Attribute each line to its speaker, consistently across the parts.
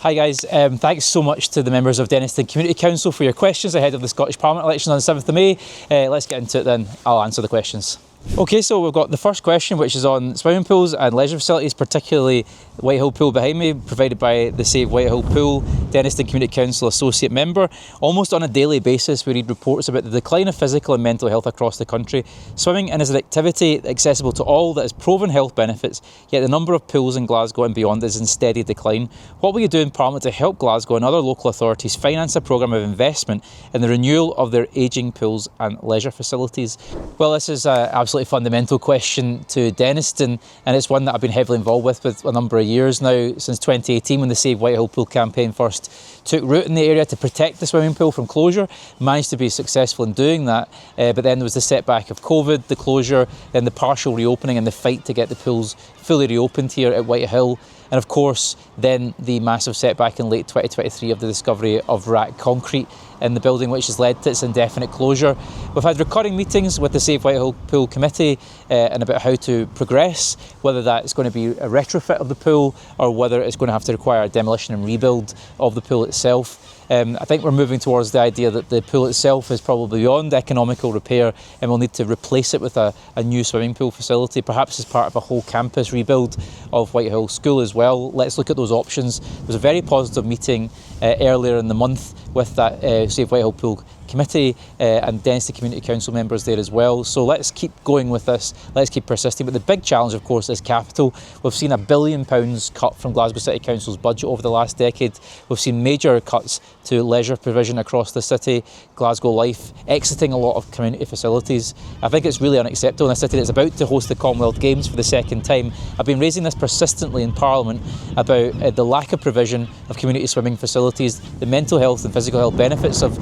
Speaker 1: Hi guys, thanks so much to the members of Dennistoun Community Council for your questions ahead of the Scottish Parliament election on the 7th of May. Let's get into it then, I'll answer the questions. Okay, so we've got the first question, which is on swimming pools and leisure facilities, particularly Whitehill Pool behind me, provided by the Save Whitehill Pool Dennistoun Community Council Associate Member. Almost on a daily basis, we read reports about the decline of physical and mental health across the country. Swimming is an activity accessible to all that has proven health benefits, yet the number of pools in Glasgow and beyond is in steady decline. What will you do in Parliament to help Glasgow and other local authorities finance a programme of investment in the renewal of their ageing pools and leisure facilities? Well, this is absolutely fundamental question to Dennistoun, and it's one that I've been heavily involved with a number of years now, since 2018 when the Save Whitehill Pool campaign first took root in the area to protect the swimming pool from closure. Managed to be successful in doing that, but then there was the setback of COVID, the closure, then the partial reopening and the fight to get the pools fully reopened here at Whitehill. And of course, then the massive setback in late 2023 of the discovery of rack concrete in the building, which has led to its indefinite closure. We've had recurring meetings with the Save Whitehill Pool Committee and about how to progress, whether that's going to be a retrofit of the pool or whether it's going to have to require a demolition and rebuild of the pool itself. I think we're moving towards the idea that the pool itself is probably beyond economical repair and we'll need to replace it with a new swimming pool facility, perhaps as part of a whole campus rebuild of Whitehill School as well. Let's look at those options. There was a very positive meeting earlier in the month with that Save Whitehill Pool Committee and Dennistoun Community Council members there as well. So let's keep going with this, let's keep persisting. But the big challenge, of course, is capital. We've seen £1 billion cut from Glasgow City Council's budget over the last decade. We've seen major cuts to leisure provision across the city, Glasgow Life exiting a lot of community facilities. I think it's really unacceptable in a city that's about to host the Commonwealth Games for the second time. I've been raising this persistently in Parliament about the lack of provision of community swimming facilities, the mental health and physical health benefits of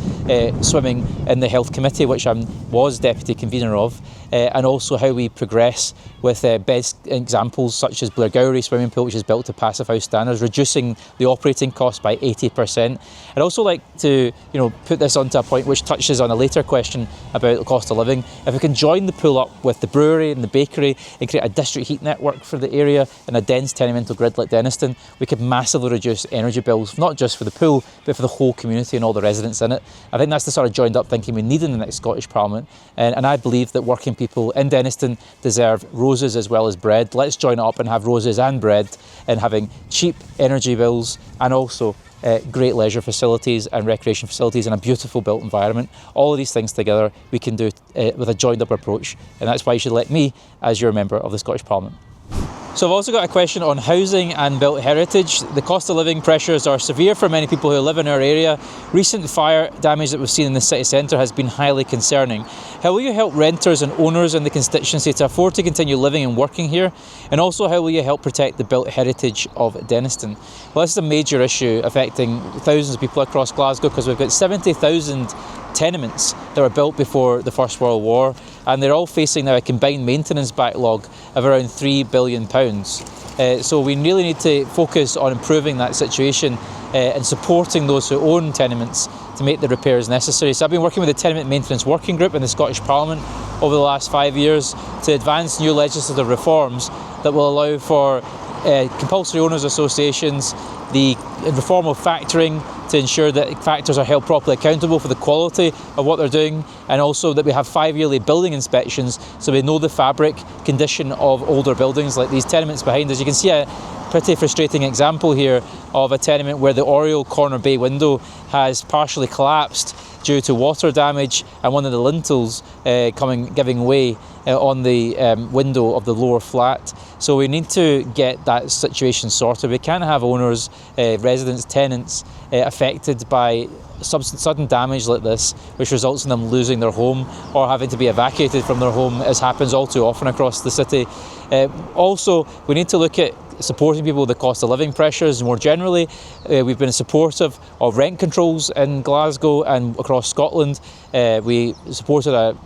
Speaker 1: swimming in the Health Committee, which I was Deputy Convener of, and also how we progress with best examples such as Blairgowrie Swimming Pool, which is built to Passive House standards, reducing the operating cost by 80%. I'd also like to put this onto a point which touches on a later question about the cost of living. If we can join the pool up with the brewery and the bakery and create a district heat network for the area and a dense tenemental grid like Dennistoun, we could massively reduce energy bills, not just for the pool, but for the whole community and all the residents in it. I think that's the sort of joined up thinking we need in the next Scottish Parliament, and I believe that working people in Dennistoun deserve roses as well as bread. Let's join up and have roses and bread in having cheap energy bills and also great leisure facilities and recreation facilities and a beautiful built environment. All of these things together we can do with a joined up approach, and that's why you should elect me as your member of the Scottish Parliament. So I've also got a question on housing and built heritage. The cost of living pressures are severe for many people who live in our area. Recent fire damage that we've seen in the city centre has been highly concerning. How will you help renters and owners in the constituency to afford to continue living and working here? And also, how will you help protect the built heritage of Dennistoun? Well, this is a major issue affecting thousands of people across Glasgow, because we've got 70,000 tenements that were built before the First World War, and they're all facing now a combined maintenance backlog of around £3 billion. So we really need to focus on improving that situation and supporting those who own tenements to make the repairs necessary. So I've been working with the Tenement Maintenance Working Group in the Scottish Parliament over the last 5 years to advance new legislative reforms that will allow for compulsory owners associations, the reform of factoring to ensure that factors are held properly accountable for the quality of what they're doing, and also that we have 5-yearly building inspections so we know the fabric condition of older buildings like these tenements behind us. You can see a pretty frustrating example here of a tenement where the Oriel corner bay window has partially collapsed due to water damage and one of the lintels giving way on the window of the lower flat. So we need to get that situation sorted. We can't have owners, residents, tenants affected by sudden damage like this, which results in them losing their home or having to be evacuated from their home, as happens all too often across the city. Also, we need to look at supporting people with the cost of living pressures more generally. We've been supportive of rent controls in Glasgow and across Scotland. We supported a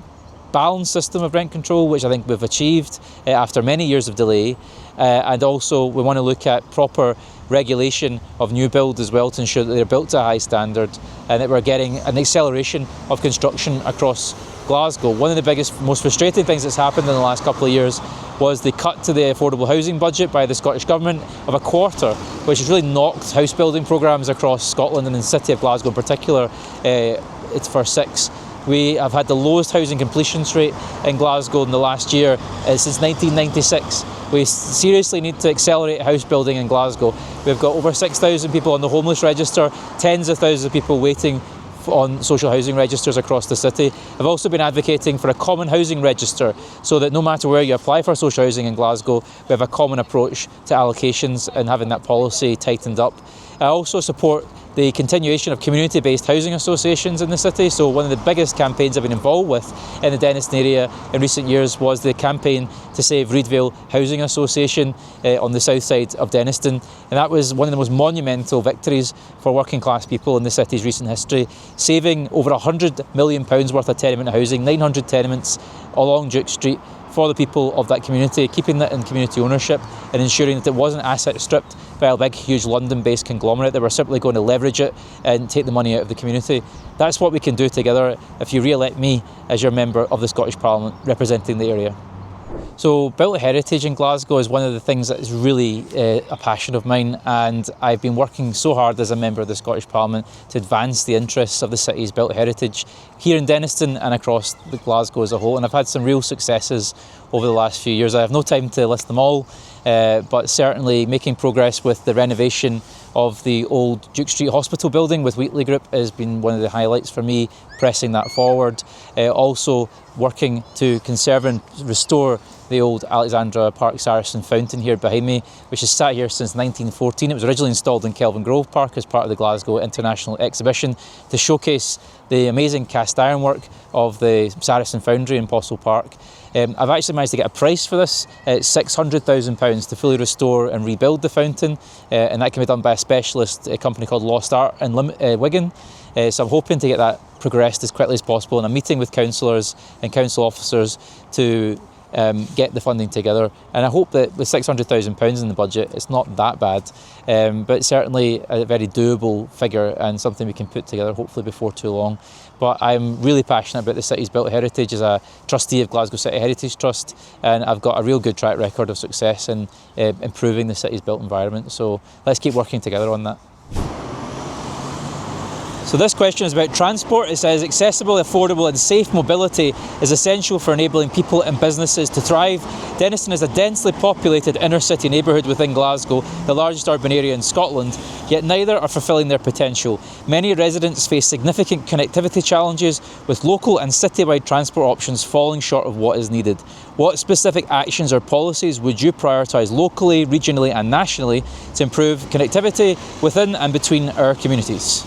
Speaker 1: balanced system of rent control, which I think we've achieved after many years of delay. And also we want to look at proper regulation of new build as well to ensure that they're built to a high standard and that we're getting an acceleration of construction across Glasgow. One of the biggest, most frustrating things that's happened in the last couple of years was the cut to the affordable housing budget by the Scottish Government of a quarter, which has really knocked house building programmes across Scotland and in the city of Glasgow in particular. It's for 6. We have had the lowest housing completions rate in Glasgow in the last year since 1996. We seriously need to accelerate house building in Glasgow. We've got over 6,000 people on the homeless register, tens of thousands of people waiting on social housing registers across the city. I've also been advocating for a common housing register so that no matter where you apply for social housing in Glasgow, we have a common approach to allocations and having that policy tightened up. I also support the continuation of community-based housing associations in the city. So one of the biggest campaigns I've been involved with in the Dennistoun area in recent years was the campaign to save Reidvale Housing Association on the south side of Dennistoun. And that was one of the most monumental victories for working class people in the city's recent history, saving over £100 million worth of tenement housing, 900 tenements along Duke Street, for the people of that community, keeping that in community ownership and ensuring that it wasn't asset stripped by a big, huge London-based conglomerate that were simply going to leverage it and take the money out of the community. That's what we can do together if you re-elect me as your member of the Scottish Parliament representing the area. So built heritage in Glasgow is one of the things that is really a passion of mine, and I've been working so hard as a member of the Scottish Parliament to advance the interests of the city's built heritage here in Dennistoun and across Glasgow as a whole, and I've had some real successes over the last few years. I have no time to list them all, but certainly making progress with the renovation of the old Duke Street Hospital building with Wheatley Group has been one of the highlights for me, pressing that forward. Also working to conserve and restore the old Alexandra Park Saracen fountain here behind me, which has sat here since 1914. It was originally installed in Kelvin Grove Park as part of the Glasgow International Exhibition to showcase the amazing cast iron work of the Saracen Foundry in Postle Park. I've actually managed to get a price for this. It's £600,000 to fully restore and rebuild the fountain, and that can be done by a specialist company called Lost Art in Wigan. So I'm hoping to get that progressed as quickly as possible, and I'm meeting with councillors and council officers to get the funding together, and I hope that with £600,000 in the budget it's not that bad, but certainly a very doable figure and something we can put together hopefully before too long. But I'm really passionate about the city's built heritage as a trustee of Glasgow City Heritage Trust, and I've got a real good track record of success in improving the city's built environment, so let's keep working together on that. So this question is about transport. It says accessible, affordable and safe mobility is essential for enabling people and businesses to thrive. Dennistoun is a densely populated inner city neighbourhood within Glasgow, the largest urban area in Scotland, yet neither are fulfilling their potential. Many residents face significant connectivity challenges, with local and citywide transport options falling short of what is needed. What specific actions or policies would you prioritise locally, regionally and nationally to improve connectivity within and between our communities?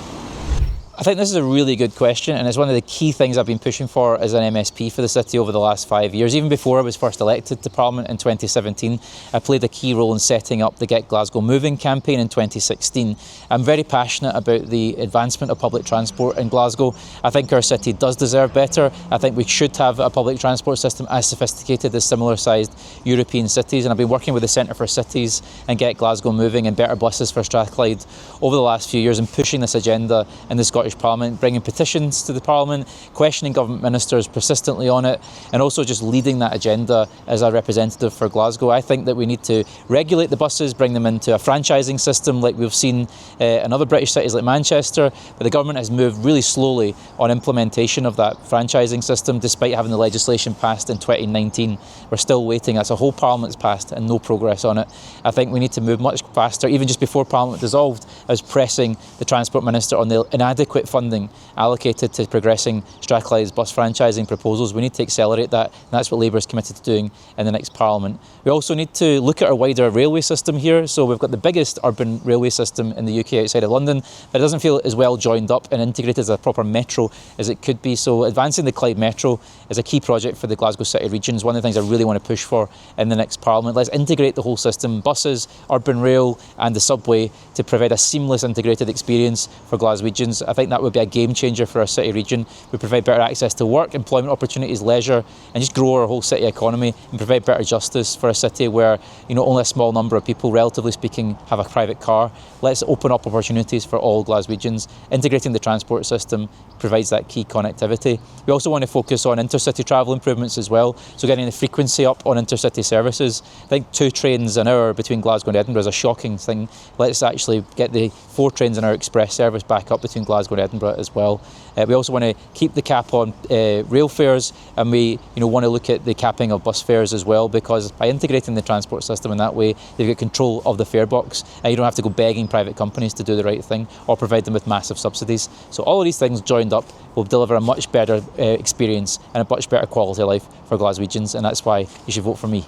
Speaker 1: I think this is a really good question, and it's one of the key things I've been pushing for as an MSP for the city over the last 5 years. Even before I was first elected to Parliament in 2017, I played a key role in setting up the Get Glasgow Moving campaign in 2016. I'm very passionate about the advancement of public transport in Glasgow. I think our city does deserve better. I think we should have a public transport system as sophisticated as similar sized European cities, and I've been working with the Centre for Cities and Get Glasgow Moving and Better Buses for Strathclyde over the last few years and pushing this agenda in the Scottish Parliament, bringing petitions to the Parliament, questioning government ministers persistently on it, and also just leading that agenda as a representative for Glasgow. I think that we need to regulate the buses, bring them into a franchising system like we've seen in other British cities like Manchester, but the government has moved really slowly on implementation of that franchising system despite having the legislation passed in 2019. We're still waiting. That's a whole Parliament's passed and no progress on it. I think we need to move much faster. Even just before Parliament dissolved, I was pressing the Transport Minister on the inadequate funding allocated to progressing Strathclyde's bus franchising proposals. We need to accelerate that, and that's what Labour is committed to doing in the next Parliament. We also need to look at our wider railway system here. So we've got the biggest urban railway system in the UK outside of London, but it doesn't feel as well joined up and integrated as a proper metro as it could be. So advancing the Clyde Metro is a key project for the Glasgow City region. It's one of the things I really want to push for in the next Parliament. Let's integrate the whole system, buses, urban rail and the subway, to provide a seamless integrated experience for Glaswegians. I think think that would be a game changer for our city region. We provide better access to work, employment opportunities, leisure, and just grow our whole city economy and provide better justice for a city where, you know, only a small number of people, relatively speaking, have a private car. Let's open up opportunities for all Glaswegians. Integrating the transport system provides that key connectivity. We also want to focus on intercity travel improvements as well, so getting the frequency up on intercity services. I think 2 trains an hour between Glasgow and Edinburgh is a shocking thing. Let's actually get the 4 trains an hour express service back up between Glasgow and Edinburgh as well. We also want to keep the cap on rail fares, and we want to look at the capping of bus fares as well, because by integrating the transport system in that way, they've got control of the fare box, and you don't have to go begging private companies to do the right thing or provide them with massive subsidies. So all of these things joined up will deliver a much better experience and a much better quality of life for Glaswegians, and that's why you should vote for me.